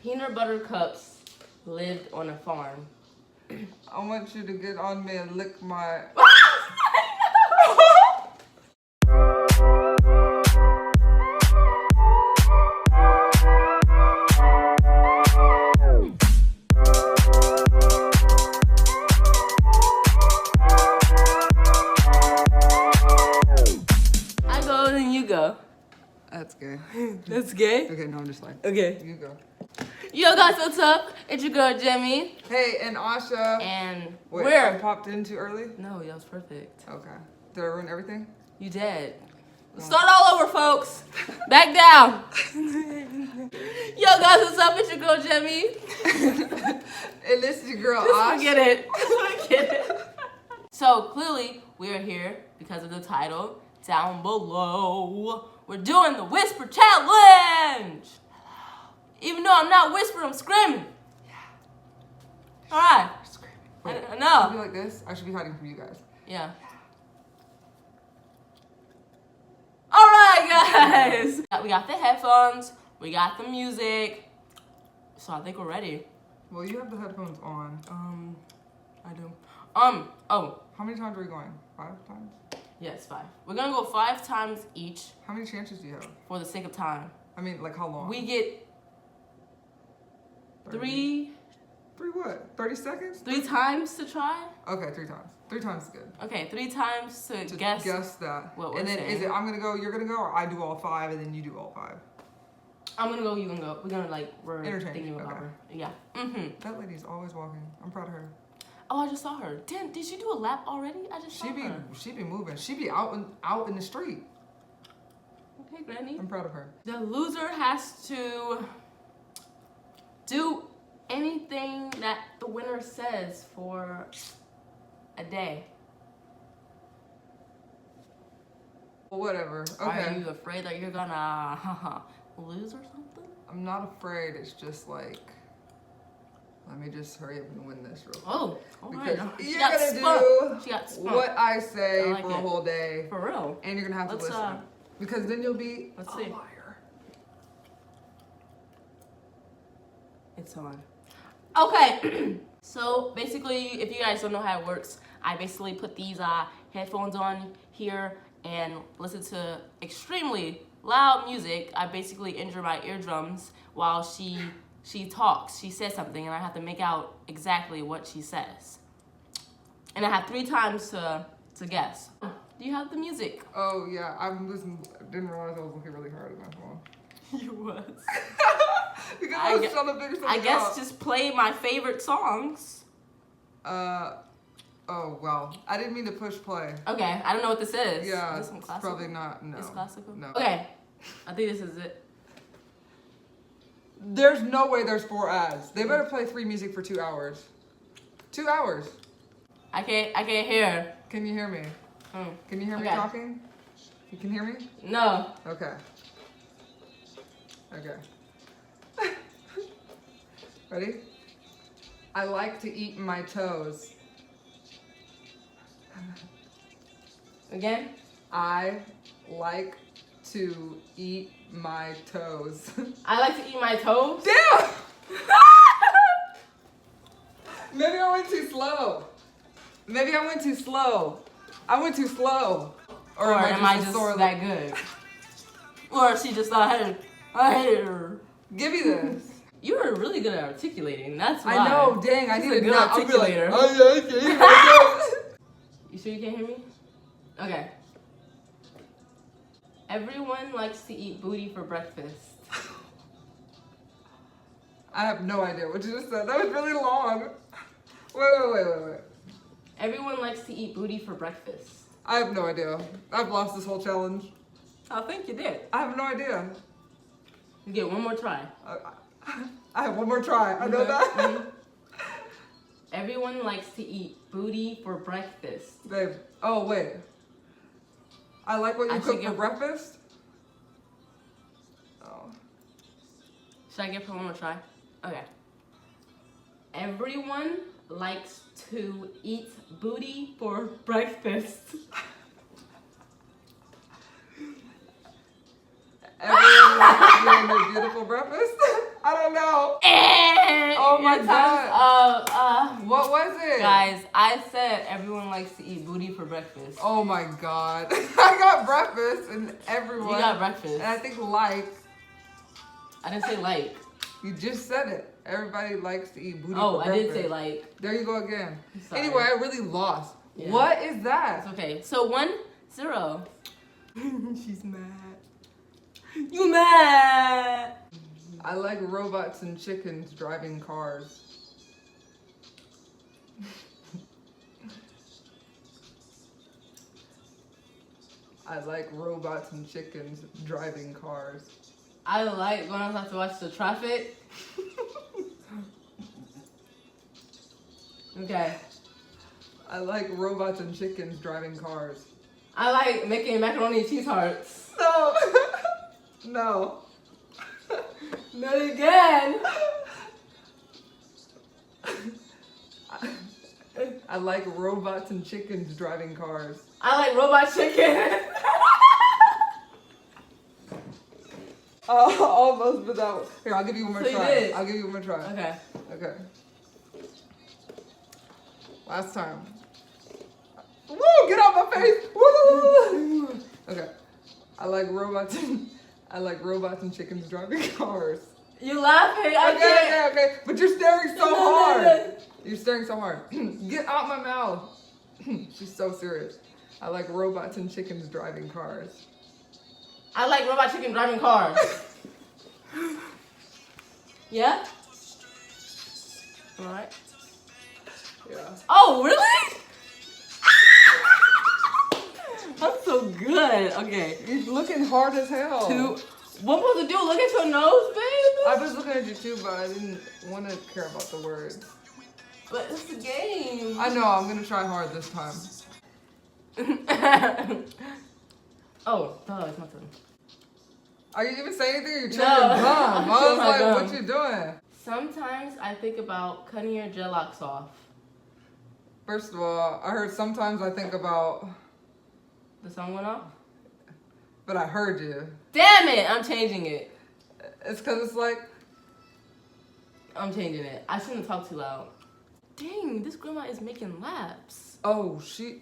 Peanut butter cups lived on a farm. I want you to get on me and lick my... I go, then you go. That's gay. That's gay? Okay, no, I'm just like... Okay. You go. Yo guys, what's up? It's your girl Jemmy. Hey, and Asha. And Wait, we're... I popped in too early? No, that was perfect. Okay. Did I ruin everything? You did. Start all over, folks. Back down. Yo guys, what's up? It's your girl Jemmy. And this is your girl Just Asha. forget it. Just forget it. So clearly, we are here because of the title down below. We're doing the Whisper Challenge. Even though I'm not whispering, I'm screaming. Yeah. All right. Screaming. I Wait, should know. I be like this? I should be hiding from you guys. Yeah. All right, guys. We got the headphones. We got the music. So I think we're ready. Well, you have the headphones on. I do. Oh, How many times are we going? 5 times? yes, 5. We're gonna go 5 times each How many chances do you have? for the sake of time. I mean, like how long? We get 3 3 what? 30 seconds? times to try. Okay, 3 times. 3 times is good. Okay, 3 times to Just guess. guess that. what we're and then is saying. it I'm gonna go, you're gonna go, or I do all 5 and then you do all 5? I'm gonna go. You gonna go. We're gonna we're Interchange, thinking about okay. her. Yeah. That lady's always walking. I'm proud of her. Oh, I just saw her. Damn, did she do a lap already? I just saw her. She be moving. She be out in the street. Okay, Granny. I'm proud of her. The loser has to do anything that the winner says for a day. Well, whatever. Okay. Are you afraid that you're gonna lose or something? I'm not afraid. It's just like, let me just hurry up and win this real quick. Oh, all right. Because She you're got gonna spunk. do She got spunk. what I say I like for a it. whole day, For real. and you're gonna have to Let's, listen, because then you'll be let's a see. liar. It's on. Okay. So basically, if you guys don't know how it works, I basically put these headphones on here and listen to extremely loud music. I basically injure my eardrums while she talks. She says something, and I have to make out exactly what she says. And I have 3 times to guess. Do you have the music? Oh yeah, I'm listening. Didn't realize I was looking really hard at my phone. You was. Because I was trying to figure something I guess out. just play my favorite songs. Oh well, I didn't mean to push play. Okay, I don't know what this is. Yeah, Is this some it's classical? probably not. No. It's classical? No. Okay, I think this is it. There's no way there's 4 ads. They better play 3 music for 2 hours. 2 hours. I can't hear. Can you hear me? Can you hear me Okay. talking? You can hear me? No. Okay. Okay. Ready? I like to eat my toes. Again? I like to eat my toes. I like to eat my toes. Damn! Maybe I went too slow. Maybe I went too slow. I went too slow. Or am I just sore that good? Or she just thought I hated her. Give me this. You were really good at articulating. That's why. I know, dang, I She's need a to good not. I'll be like, articulator. "Oh, yeah, I can eat my toes." You sure you can't hear me? Okay. Everyone likes to eat booty for breakfast. I have no idea what you just said. That was really long. Wait. Everyone likes to eat booty for breakfast. I have no idea. I've lost this whole challenge. I think you did. I have no idea. You get one more try. I have one more try. I know that. Mhm. Everyone likes to eat booty for breakfast. Babe. Oh, wait. I like what you I cook should for give- breakfast. Oh. Should I give her one more try? Okay. Everyone likes to eat booty for breakfast. Everyone likes to eat a beautiful breakfast. I don't know. Oh my God. What was it? Guys, I said everyone likes to eat booty for breakfast. Oh my God. I got breakfast and everyone. You got breakfast. And I think like. I didn't say like. You just said it. Everybody likes to eat booty Oh, for I breakfast. did say like. There you go again. Sorry. Anyway, I really lost. Yeah. What is that? It's okay. So 1-0. She's mad. You mad? I like robots and chickens driving cars. I like robots and chickens driving cars. I like going outside to watch the traffic. Okay. I like robots and chickens driving cars. I like making macaroni and cheese hearts. No. No. Not again. I like robots and chickens driving cars. I like robot chicken. Almost, but that. Here, I'll give you one more So you try. did. I'll give you one more try. Okay. Okay. Last time. Woo! Get out my face! Woo! Okay. I like robots and chickens driving cars. You laughing? I can't. Okay. But you're staring so No. hard. You're staring so hard. Get out my mouth. She's so serious. I like robots and chickens driving cars. I like robot chicken driving cars. Yeah? Alright. Yeah. Oh, really? I'm so good. Okay. You're looking hard as hell. What was to do? Look at your nose, babe. I was looking at you too, but I didn't want to care about the words. But it's a game. I know, I'm gonna try hard this time. Oh, duh, it's my turn. Are you even saying anything or you're No. chewing your gum? I I'm was chewing my like, gum. what you doing? Sometimes I think about cutting your dreadlocks off. First of all, I heard sometimes I think about, The song went off? but I heard you. Damn it! I'm changing it. It's cause it's like, I'm changing it. I shouldn't talk too loud. Dang, this grandma is making laps. oh, she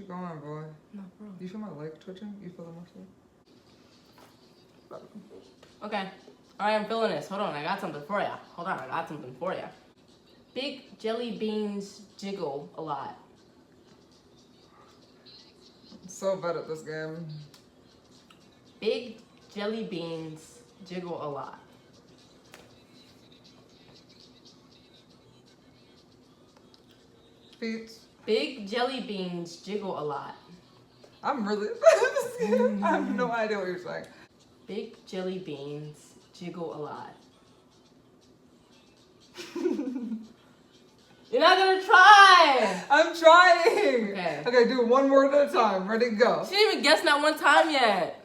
going, boy. No, bro. You feel my leg twitching? You feel the muscle? Okay. Alright, I'm feeling this. Hold on, I got something for ya. Hold on, I got something for ya. Big jelly beans jiggle a lot. I'm so bad at this game. Big jelly beans jiggle a lot. Feet. Big jelly beans jiggle a lot. I'm really bad at this game. I have no idea what you're saying. Big jelly beans jiggle a lot. You're not gonna try! I'm trying. Okay. Okay, do it one word at a time. Ready, go. She didn't even guess that one time yet.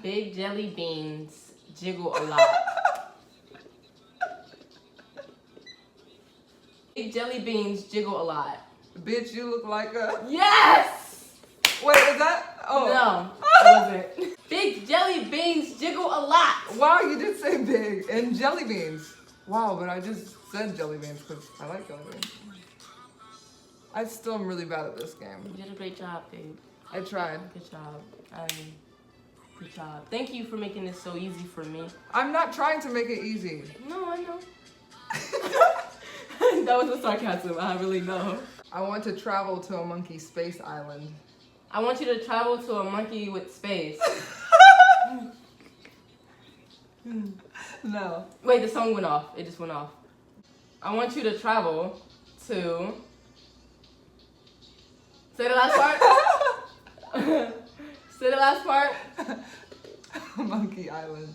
Big jelly beans jiggle a lot. Big jelly beans jiggle a lot. Bitch, you look like a. Yes! Wait, is that? Oh. No, it wasn't. Big jelly beans jiggle a lot. Wow, you did say big. And jelly beans. Wow, but I just said jelly beans because I like jelly beans. I still am really bad at this game. You did a great job, babe. I tried. Good job. Good job. Thank you for making this so easy for me. I'm not trying to make it easy. No, I know. That was a sarcasm. I really know. I want to travel to a monkey space island. I want you to travel to a monkey with space. No. Wait, the song went off. It just went off. I want you to travel to. Say the last part. Say the last part. Monkey Island.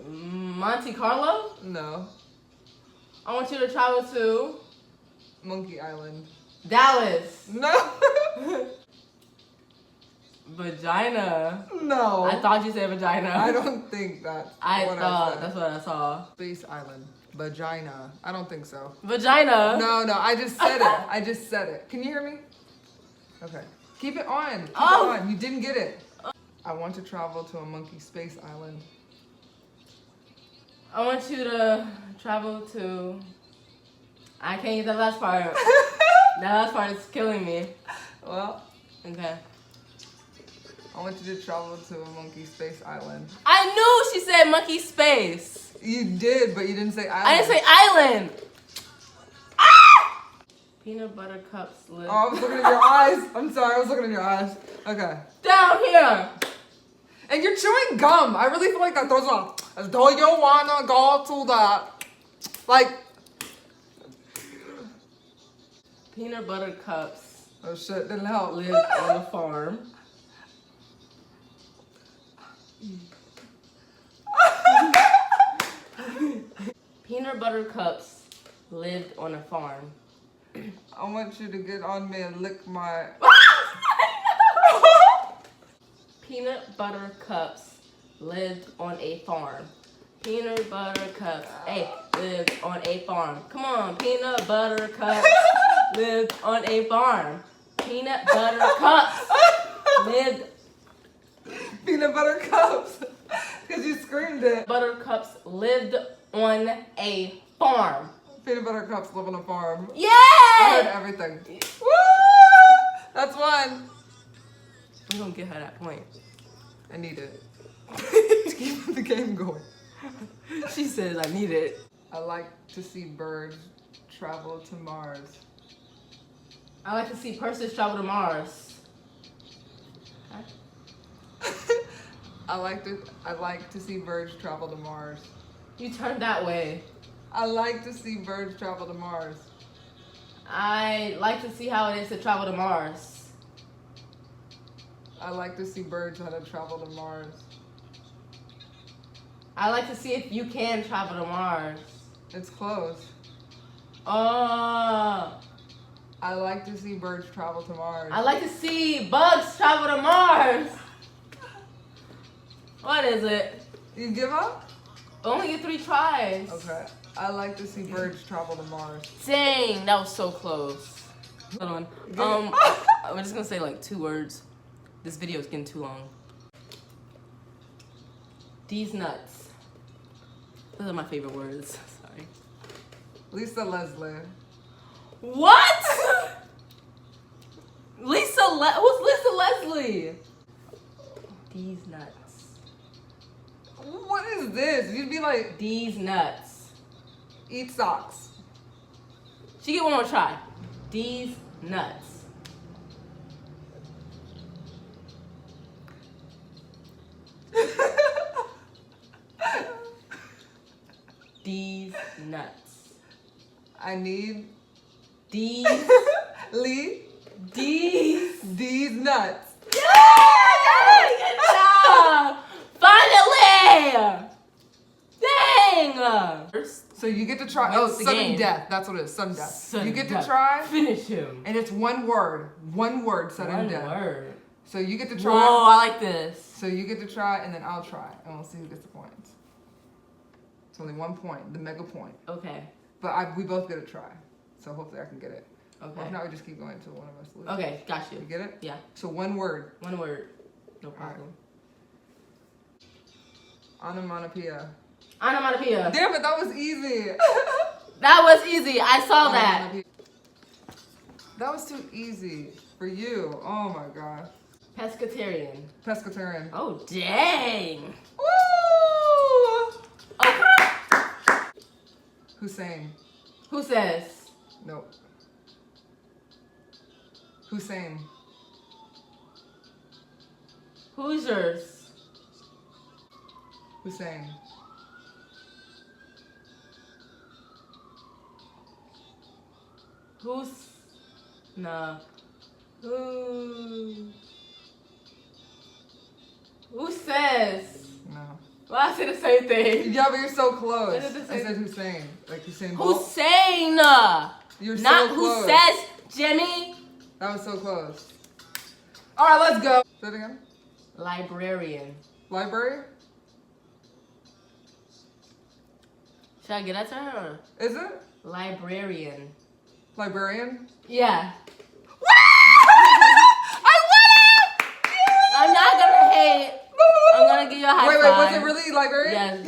Monte Carlo. No. I want you to travel to Monkey Island. Dallas. No. Vagina. No. I thought you said vagina. I don't think that's I what thought I said. that's what I saw. Space Island. Vagina. I don't think so. Vagina. No, I just said it. I just said it. Can you hear me? Okay. Keep it on. Keep Oh. it on. You didn't get it. I want to travel to a monkey space island. I want you to travel to. I can't get the last part. The last part is killing me. Well, Okay. I want you to travel to a monkey space island. I knew she said monkey space. You did, but you didn't say island. I didn't say island. Ah! Peanut butter cups live. Oh, I was looking at your eyes. I'm sorry, I was looking at your eyes. Okay. Down here. And you're chewing gum. I really feel like that throws off. Do you wanna go to the, like, Peanut butter cups oh shit, didn't help. lived on a farm. Peanut butter cups lived on a farm. I want you to get on me and lick my. Peanut butter cups lived on a farm. Peanut butter cups, hey, lived on a farm. Come on, peanut butter cups lived on a farm. Peanut butter cups lived. Peanut butter cups. Because you screamed it. Butter cups lived on a farm. Peanut butter cups live on a farm. I Yeah! heard everything. Woo! That's one. We're gonna get her that point. I need it. To keep the game going. She says, I need it. I like to see birds travel to Mars. I like to see persons travel to Mars. I like to see birds travel to Mars. You turned that way. I like to see birds travel to Mars. I like to see how it is to travel to Mars. I like to see birds how to travel to Mars. I like to see if you can travel to Mars. It's close. Oh. I like to see birds travel to Mars. I like to see bugs travel to Mars. What is it? You give up? Only get 3 tries. Okay. I like to see birds travel to Mars. Dang, that was so close. Hold on. I'm just gonna say like 2 words. This video is getting too long. These nuts. Those are my favorite words. Sorry. Lisa Leslie. What? Who's Lisa Leslie? These nuts. What is this? You'd be like, These nuts. eat socks. She get one more try. These nuts. These nuts. I need These. Lee. These. Nuts. Yeah! Good job! Finally! Dang! So you get to try. What's Oh, the sudden game? death. That's what it is. Sudden death. Sudden you get death. to try, Finish him. and it's one word. One word. Sudden One death. word. So you get to try. Whoa, I like this. So you get to try, and then I'll try, and we'll see who gets the points. It's only 1 point, the mega point. Okay. But we both get a try. So hopefully I can get it. Or Okay. if not, we just keep going until one of us loses. Okay, got You you. get it? Yeah. So one word. One word. No problem. Onomatopoeia. Onomatopoeia. Damn it, that was easy. That was easy. I saw that. Onomatopoeia. That was too easy for you. Oh my gosh. Pescatarian. Pescatarian. Oh, dang. Woo! Okay. Hussein. Who says? Nope. Hussein. Hoosiers. Hussein. Who's? Nah. Who? Who says? No. Well, I said the same thing. Yeah, but you're so close. I did the I same- said Hussein. Like Hussein Bolt. Hussein. You're Not so who close. says, Jimmy. That was so close. All right, let's go. Say it again. Librarian. Library? Should I get that to her? Is it? Librarian. Librarian? Yeah. I won it! I'm not gonna hate. librarian? Yes.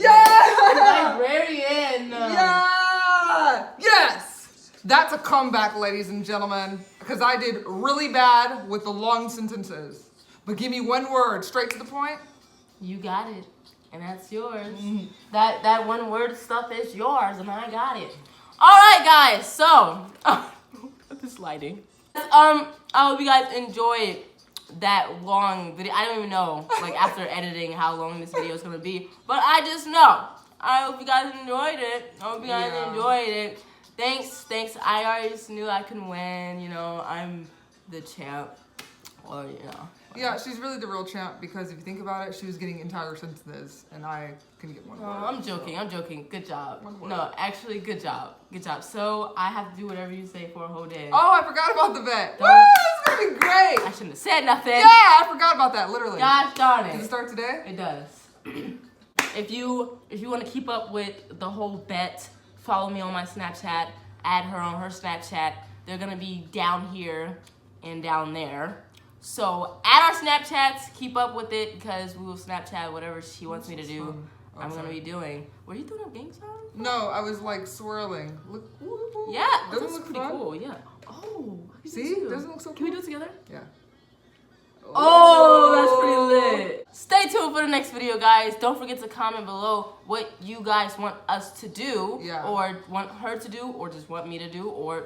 Yeah! Librarian. Yeah! Yes! That's a comeback, ladies and gentlemen. Because I did really bad with the long sentences. But give me one word, straight to the point. You got it. And that's yours. That one word stuff is yours, and I got it. Alright, guys, so this lighting. I hope you guys enjoyed that long video. I don't even know, like, after editing, how long this video is gonna be. But I just know. I hope you guys enjoyed it. I hope you guys enjoyed it. Thanks. I always knew I could win. You know, I'm the champ. Or, you know. Yeah, she's really the real champ because if you think about it, she was getting entire sentences and I couldn't get one word. I'm joking. Good job. One word. No, actually, good job. So I have to do whatever you say for a whole day. Oh, I forgot about the bet. Woo, Don't- it's gonna be great. I shouldn't have said nothing. Yeah, I forgot about that, literally. Gosh darn Does it it. start today? It does. If you want to keep up with the whole bet, follow me on my Snapchat. Add her on her Snapchat. They're gonna be down here and down there. So add our Snapchats, keep up with it because we will Snapchat whatever she wants me to do. Oh, I'm gonna sorry. be doing. Were you doing a gang sign? No, I was like swirling. Look. Ooh, Yeah, Doesn't that's look pretty fun? cool. Yeah. Oh, I can See? too. Doesn't it look so Can we cool? do it together? Yeah. Oh, that's pretty lit. Stay tuned for the next video, guys. Don't forget to comment below what you guys want us to do, Yeah. or want her to do, or just want me to do, or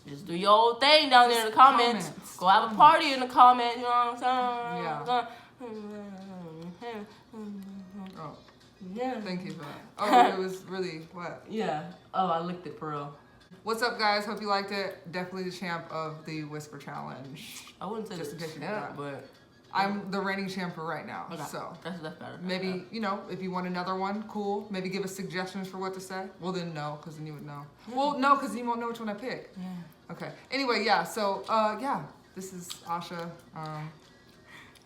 just do your old thing down there in the comments. comments. Go have a party in the comments. You know what I'm Yeah. saying? Oh, Yeah. thank you for that. Oh, it was really what? Yeah. Oh, I licked it for real. What's up, guys? Hope you liked it. Definitely the champ of the Whisper Challenge. I wouldn't say Just in the case you champ, forgot. but I'm the reigning champ for right now. okay. So that's better. maybe, you know, if you want another one, cool. Maybe give us suggestions for what to say. Well, then no, because then you would know. Well, no, because you won't know which one I pick. Yeah. Okay. Anyway, yeah. So, yeah. This is Asha.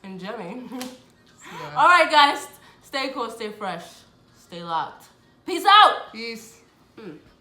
And Jemmy. Yeah. All right, guys. Stay cool, stay fresh, stay locked. Peace out. Peace.